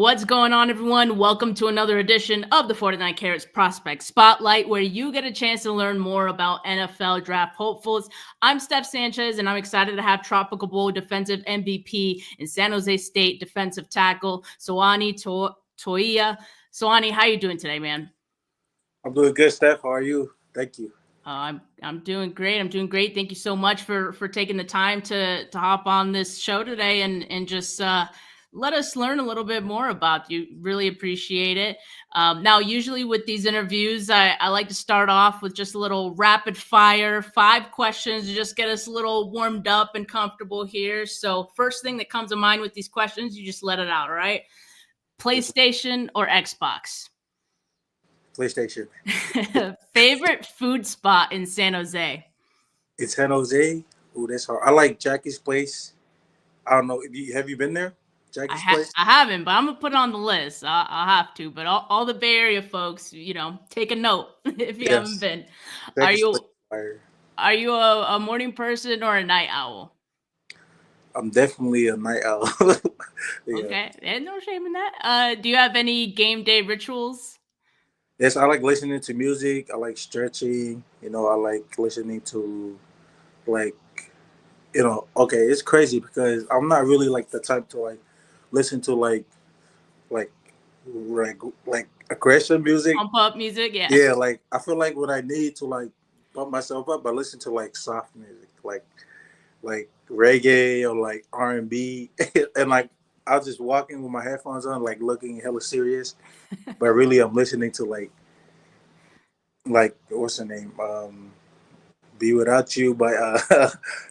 What's going on, everyone? Welcome to another edition of the 49 Carats Prospect Spotlight, where you get a chance to learn more about NFL draft hopefuls. I'm Steph Sanchez, and I'm excited to have Tropical Bowl defensive MVP and San Jose State defensive tackle Soane Toia. Soane, how you doing today, man? I'm doing good, Steph. How are you? Thank you. I'm doing great. I'm doing great. Thank you so much for taking the time to hop on this show today and just let us learn a little bit more about you. Really appreciate it. Now, usually with these interviews, I like to start off with just a little rapid fire, 5 questions to just get us a little warmed up and comfortable here. So, first thing that comes to mind with these questions, you just let it out. All right. PlayStation or Xbox? PlayStation. Favorite food spot in San Jose? In San Jose. Ooh, that's hard. I like Jackie's place. I don't know. Have you been there? Jackie's place? I haven't, but I'm gonna put it on the list. I'll have to. But all the Bay Area folks, take a note if you haven't Yes. been. Are Jackie's place. you are you a morning person or a night owl? I'm definitely a night owl. Yeah. Okay, and no shame in that. Do you have any game day rituals? Yes, I like listening to music. I like stretching. I like listening to like okay, it's crazy because I'm not really like the type to like listen to like like aggression music. Pump up music, yeah. Yeah, like I feel like when I need to like pump myself up, I listen to like soft music, like reggae or like R&B, and like I'll just walk in with my headphones on, like looking hella serious, but really I'm listening to like what's the name, "Be Without You" by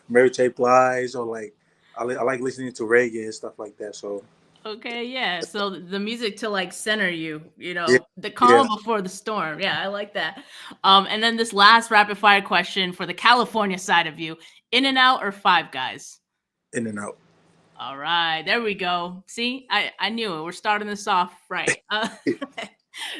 Mary J. Blige, or like I like listening to reggae and stuff like that. So Okay, yeah. So the music to like center you, yeah, the yeah, calm before the storm. Yeah, I like that. And then this last rapid fire question for the California side of you: In and Out or Five Guys? in and out. All right, there we go. See, I knew it. We're starting this off right.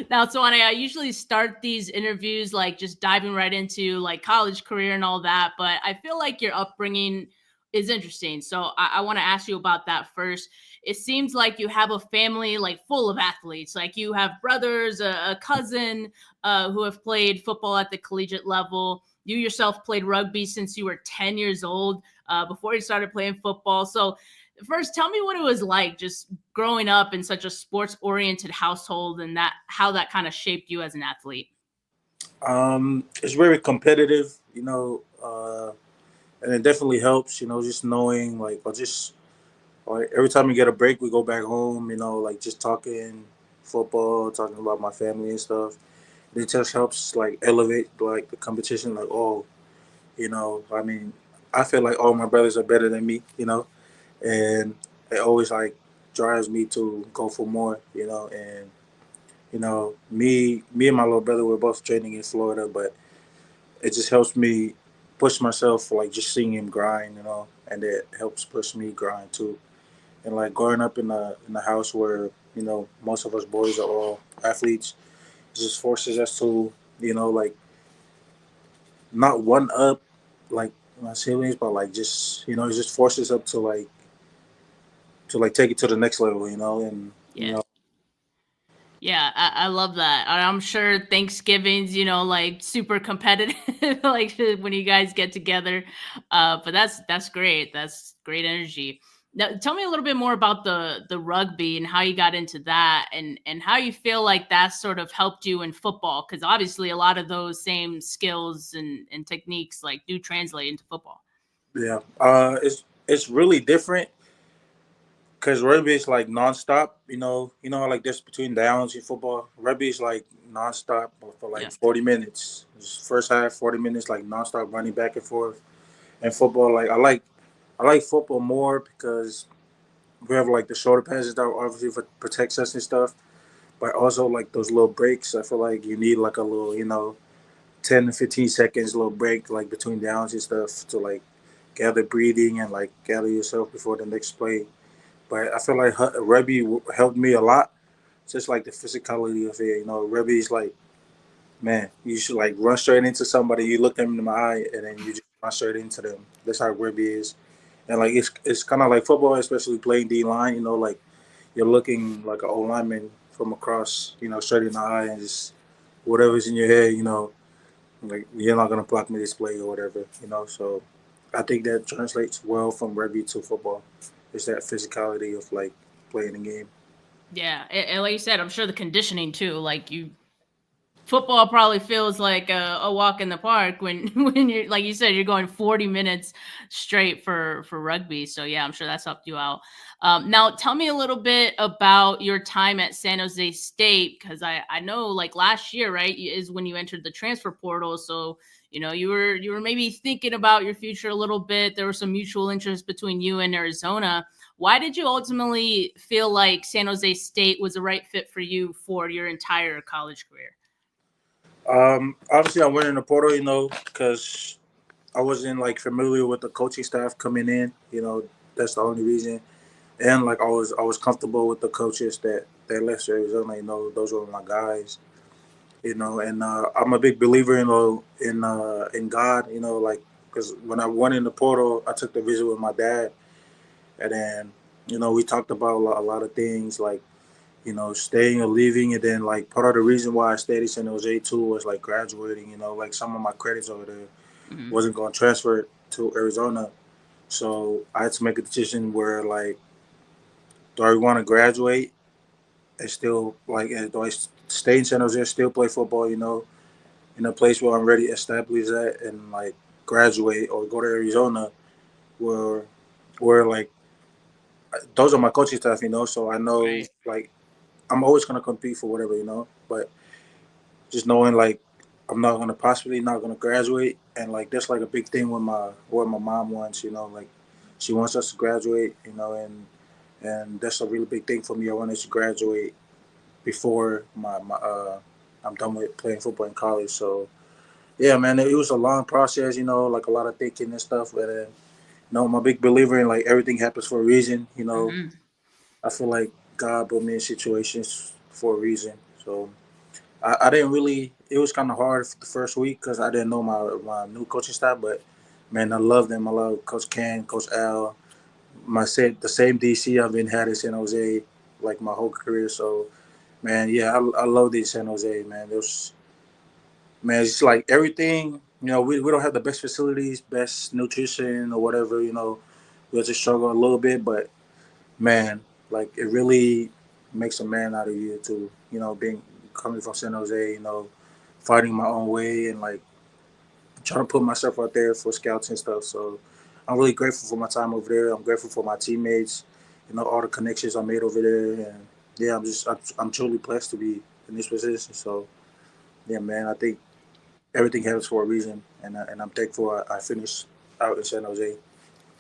Now, so I usually start these interviews like just diving right into like college career and all that, but I feel like your upbringing is interesting. So I want to ask you about that first. It seems like you have a family like full of athletes. Like you have brothers, a cousin who have played football at the collegiate level. You yourself played rugby since you were 10 years old before you started playing football. So first, tell me what it was like just growing up in such a sports oriented household and that how that kind of shaped you as an athlete. It's very competitive, and it definitely helps, just knowing like every time we get a break, we go back home, like just talking football, talking about my family and stuff. It just helps like elevate like the competition. Like, oh, I mean, I feel like all my brothers are better than me, and it always like drives me to go for more, and me and my little brother were both training in Florida, but it just helps me push myself, like just seeing him grind, and it helps push me grind too. And like growing up in a house where most of us boys are all athletes, it just forces us to like not one up like my siblings, but like just it just forces up to like take it to the next level, and Yeah. Yeah, I love that. I'm sure Thanksgiving's, like super competitive, like when you guys get together. But that's great. That's great energy. Now, tell me a little bit more about the rugby and how you got into that, and how you feel like that sort of helped you in football, because obviously a lot of those same skills and techniques like do translate into football. yeah, it's really different because rugby is like nonstop. How like this between downs in football. Rugby is like nonstop for like Yeah. 40 minutes. Just first half 40 minutes like nonstop running back and forth. And football, like I like football more because we have like the shorter passes that obviously protects us and stuff. But also like those little breaks, I feel like you need like a little 10 to 15 seconds little break like between downs and stuff to like gather breathing and like gather yourself before the next play. But I feel like rugby helped me a lot. Just like the physicality of it, rugby is like, man, you should like run straight into somebody. You look them in the eye, and then you just run straight into them. That's how rugby is, and like it's kind of like football, especially playing D line. Like you're looking like an old lineman from across, straight in the eye, and just whatever's in your head, like you're not gonna block me this play or whatever. So I think that translates well from rugby to football. It's that physicality of like playing the game. Yeah, and like you said, I'm sure the conditioning too. Like you football probably feels like a walk in the park when when you're like you said you're going 40 minutes straight for rugby. So yeah, I'm sure that's helped you out. Now tell me a little bit about your time at San Jose State, because I know like last year, right, is when you entered the transfer portal. So you were maybe thinking about your future a little bit. There was some mutual interest between you and Arizona. Why did you ultimately feel like San Jose State was the right fit for you for your entire college career? Obviously, I went in the portal, because I wasn't like familiar with the coaching staff coming in. That's the only reason. And like I was comfortable with the coaches that left Arizona. Those were my guys. And I'm a big believer, in God. Like because when I went in the portal, I took the visit with my dad, and then we talked about a lot of things like staying or leaving, and then like part of the reason why I stayed in San Jose too was like graduating. Like some of my credits over there Mhm. wasn't going to transfer to Arizona, so I had to make a decision where like, do I want to graduate and still like, do I stay in San Jose, still play football, in a place where I'm already established at, and like graduate, or go to Arizona where like those are my coaching staff, so I know Right. like I'm always gonna compete for whatever, but just knowing like I'm not gonna possibly not gonna graduate, and like that's like a big thing with my what my mom wants, like she wants us to graduate, and that's a really big thing for me. I want us to graduate before my I'm done with playing football in college. So yeah, man, it was a long process, like a lot of thinking and stuff. But I'm a big believer in like everything happens for a reason. Mhm. I feel like God put me in situations for a reason. So I didn't really. It was kind of hard for the first week because I didn't know my new coaching staff. But man, I love them. I love Coach Ken, Coach Al. The same DC I've been had in San Jose like my whole career. So man, yeah, I love this San Jose, man. There's man, it's like everything. We don't have the best facilities, best nutrition or whatever. We just struggle a little bit, but man, like it really makes a man out of you to being coming from San Jose. Fighting my own way and like trying to put myself out there for scouts and stuff. So I'm really grateful for my time over there. I'm grateful for my teammates. All the connections I made over there, and yeah, I'm truly blessed to be in this position. So yeah, man, I think everything happens for a reason, and I'm thankful I finished out in San Jose.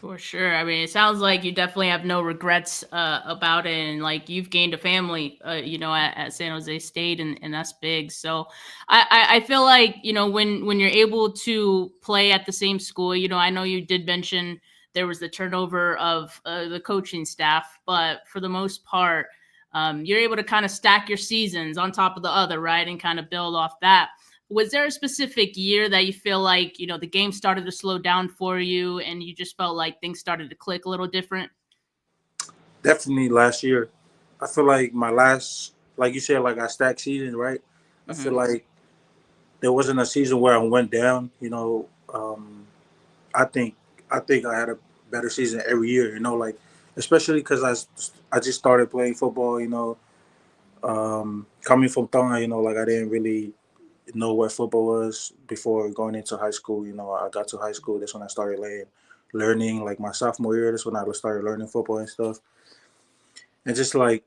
For sure. I mean, it sounds like you definitely have no regrets about it, and like you've gained a family, at San Jose State, and that's big. So, I feel like when you're able to play at the same school, I know you did mention there was the turnover of the coaching staff, but for the most part, you're able to kind of stack your seasons on top of the other, right, and kind of build off that. Was there a specific year that you feel like the game started to slow down for you and you just felt like things started to click a little different? Definitely last year, I feel like my last, like you said, like I stacked season, right? I feel Hmm. like there wasn't a season where I went down. I think I think I had a better season every year. Like especially because I just started playing football. Coming from Tonga, like I didn't really know what football was before going into high school. I got to high school. That's when I started learning. Like my sophomore year, that's when I started learning football and stuff. And just like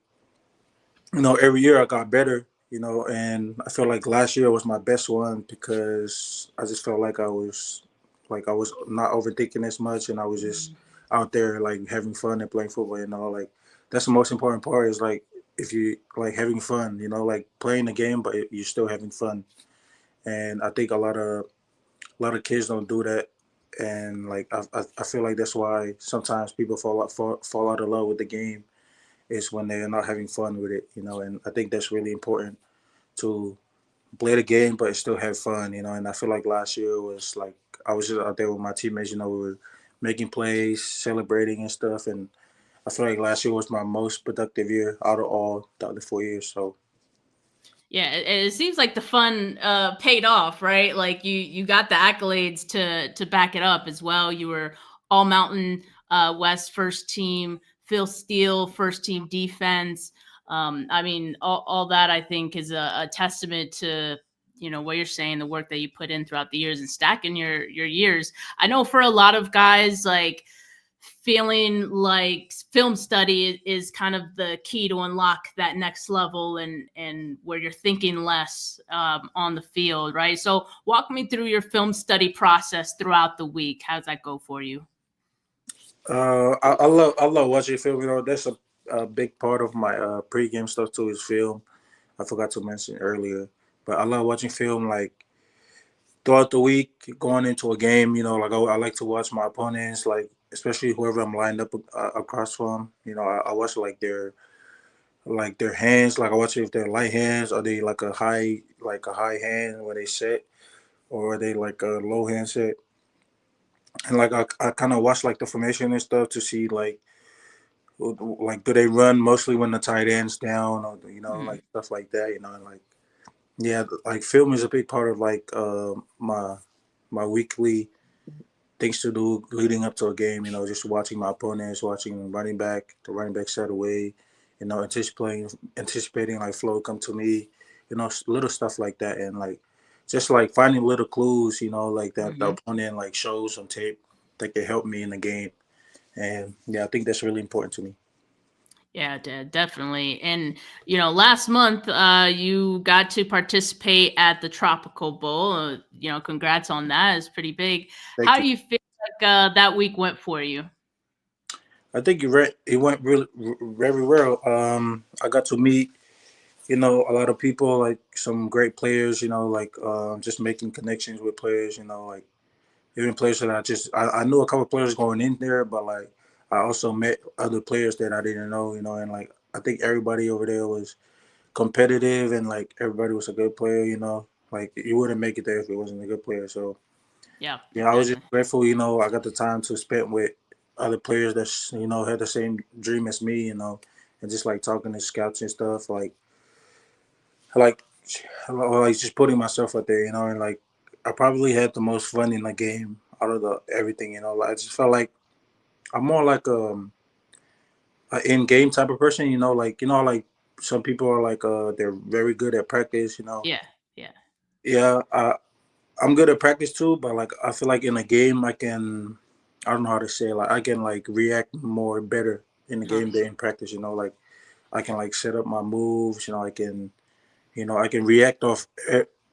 every year I got better. And I feel like last year was my best one because I just felt like I was not overthinking as much, and I was just Hmm. out there like having fun and playing football. Like that's the most important part is like if you like having fun, like playing the game, but you're still having fun. And I think a lot of kids don't do that, and like I feel like that's why sometimes people fall out of love with the game is when they're not having fun with it. And I think that's really important to play the game but still have fun. And I feel like last year was like I was just out there with my teammates. We were making plays, celebrating and stuff, and I feel like last year was my most productive year out of all the other 4 years. So Yeah, it seems like the fun paid off, right? Like you got the accolades to back it up as well. You were All Mountain West first team, Phil Steele first team defense. I mean, all that I think is a testament to what you're saying, the work that you put in throughout the years and stacking your years. I know for a lot of guys, like feeling like film study is kind of the key to unlock that next level and where you're thinking less on the field, right? So walk me through your film study process throughout the week. How does that go for you? I love watching film. That's a big part of my pregame stuff too is film. I forgot to mention earlier, but I love watching film like throughout the week, going into a game. Like I like to watch my opponents, like especially whoever I'm lined up across from. I watch like their hands. Like I watch if they're light hands, are they like a high hand when they set, or are they like a low hand set? And like I kind of watch like the formation and stuff to see like do they run mostly when the tight end's down, or Mhm. like stuff like that. And like yeah, like film is a big part of like my weekly things to do leading up to a game. Just watching my opponents, watching the running back set away. Anticipating like flow come to me. Little stuff like that, and like just like finding little clues. Like that the Mhm. opponent like shows on tape that can help me in the game. And yeah, I think that's really important to me. Yeah, definitely. And last month, you got to participate at the Tropical Bowl. Congrats on that. It's pretty big. Thank How you. do you feel like that week went for you? I think it went really very well. I got to meet a lot of people, like some great players. Like just making connections with players. Like even players that I knew a couple of players going in there, but like I also met other players that I didn't know. And like I think everybody over there was competitive, and like everybody was a good player. Like you wouldn't make it there if it wasn't a good player. So Yeah, yeah, I was just exactly. grateful. I got the time to spend with other players that had the same dream as me. And just like talking to scouts and stuff, like like just putting myself out there. And like I probably had the most fun in the game out of the everything. Like I just felt like I'm more like a in game type of person. Like like some people are like they're very good at practice. Yeah, yeah. Yeah, I'm good at practice too, but like I feel like in a game I don't know how to say it, like I can like react more better in the Huh. game than in practice. Like I can like set up my moves. I can react off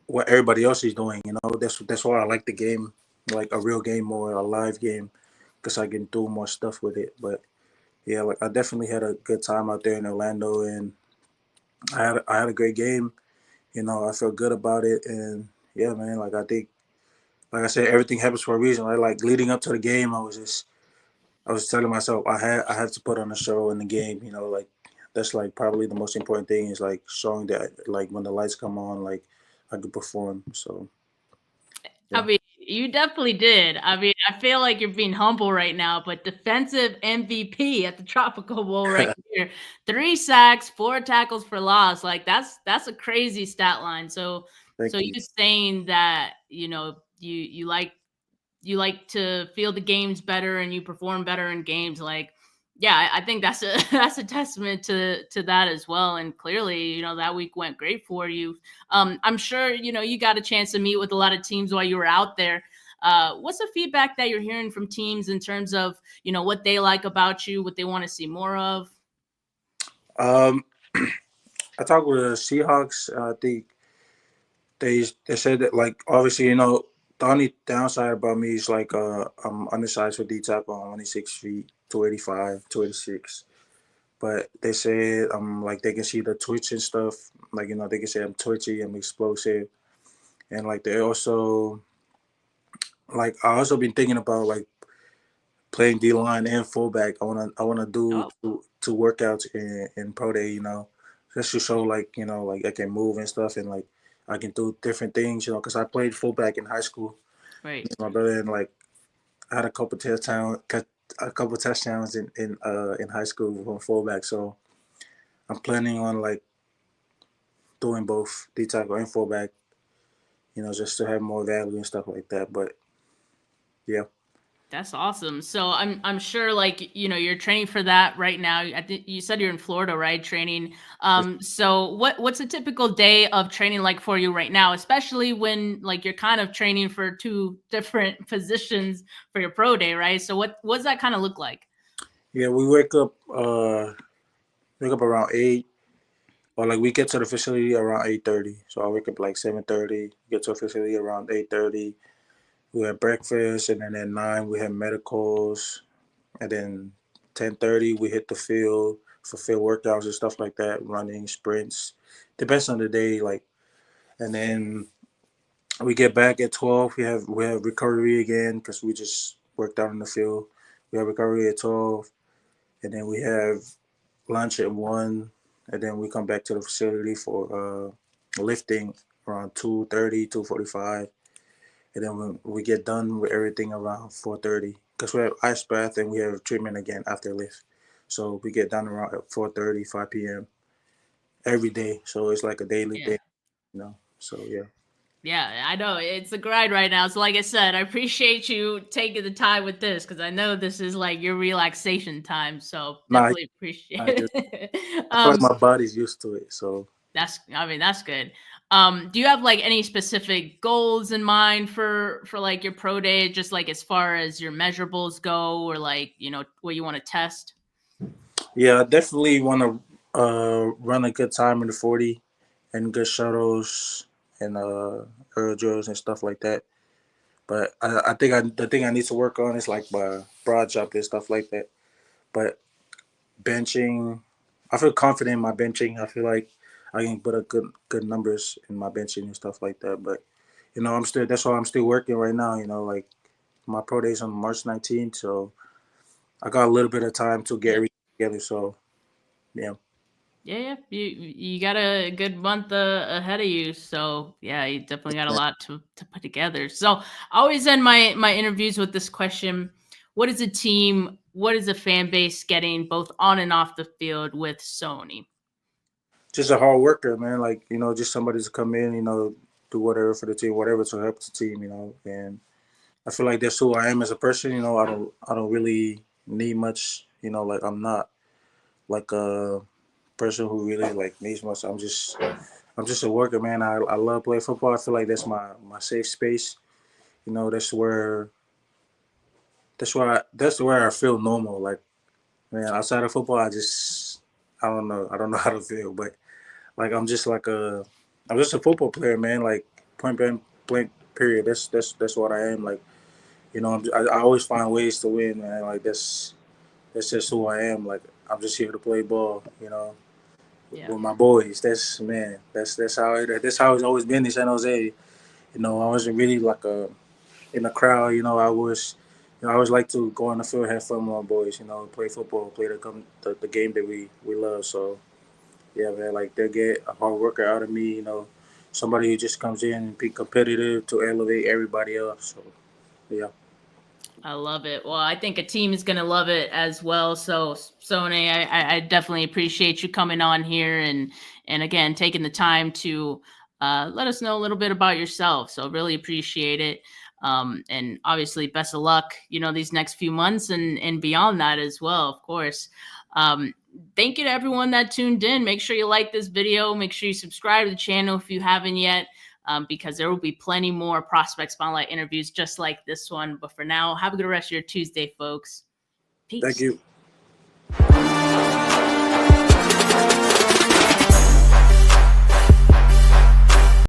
what everybody else is doing. That's why I like the game, like a real game or a live game, because I can do more stuff with it. But yeah, like I definitely had a good time out there in Orlando, and I had a great game. I felt good about it, and yeah, man, like I think like I said, everything happens for a reason. Right? Like leading up to the game, I was telling myself I had to put on a show in the game. Like that's like probably the most important thing is like showing that like when the lights come on, like I could perform. So I yeah, mean, you definitely did. I mean, I feel like you're being humble right now, but defensive MVP at the Tropical Bowl right here. 3 sacks, 4 tackles for loss. Like that's a crazy stat line. So thank you. you saying that, you like to feel the games better and you perform better in games, like yeah, I think that's a that's a testament to that as well. And clearly, that week went great for you. I'm sure you got a chance to meet with a lot of teams while you were out there. What's the feedback that you're hearing from teams in terms of what they like about you, what they want to see more of? Um, I talked with the Seahawks. I think they said that like obviously the only downside about me is like I'm undersized for D tackle. I'm only 6 feet, 285, 286. But they said like they can see the twitch and stuff. Like they can say I'm twitchy, I'm explosive, and like they also like I also been thinking about like playing D line and fullback. I wanna do Oh, two workouts in pro day. Just to show like like I can move and stuff, and like I can do different things. Because I played fullback in high school right. with my brother, and like I had a couple a couple touchdowns in high school from fullback. So I'm planning on like doing both D tackle and fullback. Just to have more value and stuff like that. But yeah, That's awesome. So I'm sure like you're training for that right now. I think you said you're in Florida, right? Training. So what's a typical day of training like for you right now, especially when like you're kind of training for two different positions for your pro day, right? So what's that kind of look like? yeah, we wake up around 8, or like we get to the facility around 8:30. So I wake up like 7:30, get to the facility around 8:30. We have breakfast, and then at 9 we have medicals, and then 10:30 we hit the field for field workouts and stuff like that, running sprints. Depends on the day, like, and then we get back at 12. We have recovery again because we just worked out in the field. We have recovery at 12, and then we have lunch at 1, and then we come back to the facility for lifting around 2:30, 2:45, and then we get done with everything around 4:30 because we have ice bath and we have treatment again after lift. So we get done around at 4:30, 5 p.m. every day. So it's like a daily Yeah. thing. So yeah. Yeah, I know it's a grind right now. So, like I said, I appreciate you taking the time with this because I know this is like your relaxation time. So, Nah, definitely appreciate I just it. I feel like my body's used to it. So I mean, that's good. Do you have like any specific goals in mind for like your pro day, just like as far as your measurables go, or like what you want to test? yeah, I definitely want to run a good time in the 40 and good shuttles and aerial drills and stuff like that. But I think the thing I need to work on is like my broad jump and stuff like that. But benching, I feel confident in my benching. I feel like I can put a good numbers in my benching and stuff like that. But that's why I'm still working right now. Like my pro day's on March 19th, so I got a little bit of time to get Yeah. everything together. So yeah. Yeah, you got a good month ahead of you, so yeah, you definitely got a lot to put together. So I always end my interviews with this question: what is a team? What is a fan base getting both on and off the field with Sony? Just a hard worker, man. Like, just somebody to come in, do whatever for the team, whatever to help the team. And I feel like that's who I am as a person. I don't really need much. Like I'm not like a person who really like needs much. I'm just a worker, man. I love playing football. I feel like that's my safe space. That's where I feel normal. Like, man, outside of football, I don't know. I don't know how to feel, but like I'm just a football player, man. Like point blank period. That's what I am. Like, I always find ways to win, man. Like that's just who I am. Like I'm just here to play ball. Yeah, With my boys. That's how it's always been in San Jose. I wasn't really like in the crowd. I always like to go on the field, have fun with my boys. Play football, play the game that we love. So yeah, man, like they get a hard worker out of me. Somebody who just comes in and be competitive to elevate everybody else. So yeah, I love it. Well, I think a team is going to love it as well. So, Sone, I definitely appreciate you coming on here and again taking the time to let us know a little bit about yourself. So, really appreciate it. And obviously, best of luck. These next few months and beyond that as well, of course. Um, Thank you to everyone that tuned in. Make sure you like this video. Make sure you subscribe to the channel if you haven't yet because there will be plenty more prospect spotlight interviews just like this one. But for now, have a good rest of your Tuesday, folks. thank Peace. you.